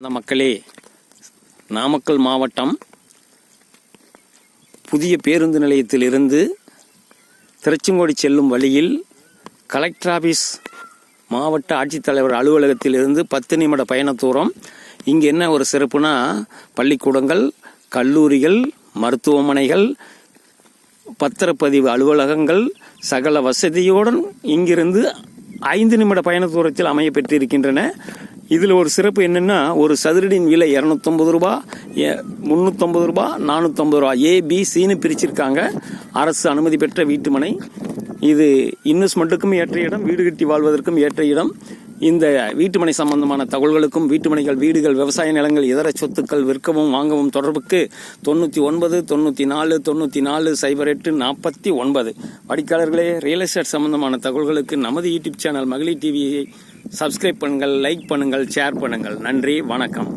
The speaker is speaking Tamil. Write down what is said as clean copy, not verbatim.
அந்த மக்களே, நாமக்கல் மாவட்டம் புதிய பேருந்து நிலையத்திலிருந்து திருச்செங்கோடு செல்லும் வழியில் கலெக்டர் ஆஃபீஸ் மாவட்ட ஆட்சித்தலைவர் அலுவலகத்திலிருந்து 10 நிமிட பயண தூரம். இங்கே என்ன ஒரு சிறப்புனா, பள்ளிக்கூடங்கள், கல்லூரிகள், மருத்துவமனைகள், பத்திரப்பதிவு அலுவலகங்கள் சகல வசதியுடன் இங்கிருந்து 5 நிமிட பயண தூரத்தில் அமைய பெற்றிருக்கின்றன. இதில் ஒரு சிறப்பு என்னென்னா, ஒரு சதுரடியின் விலை 250 ரூபா, 350 ரூபா, 450 ரூபா, ஏபிசின்னு பிரிச்சிருக்காங்க. அரசு அனுமதி பெற்ற வீட்டுமனை. இது இன்வெஸ்ட்மெண்ட்டுக்கும் ஏற்ற இடம், வீடு கட்டி வாழ்வதற்கும் ஏற்ற இடம். இந்த வீட்டுமனை சம்பந்தமான தகவல்களுக்கும், வீட்டுமனைகள், வீடுகள், விவசாய நிலங்கள், இதர சொத்துக்கள் விற்கவும் வாங்கவும் தொடர்புக்கு 99 94 94 08 49. வாடிக்கையாளர்களே, ரியல் எஸ்டேட் சம்பந்தமான தகவல்களுக்கு நமது யூடியூப் சேனல் மகளிர் டிவியை சப்ஸ்கிரைப் பண்ணுங்கள், லைக் பண்ணுங்கள், ஷேர் பண்ணுங்கள். நன்றி, வணக்கம்.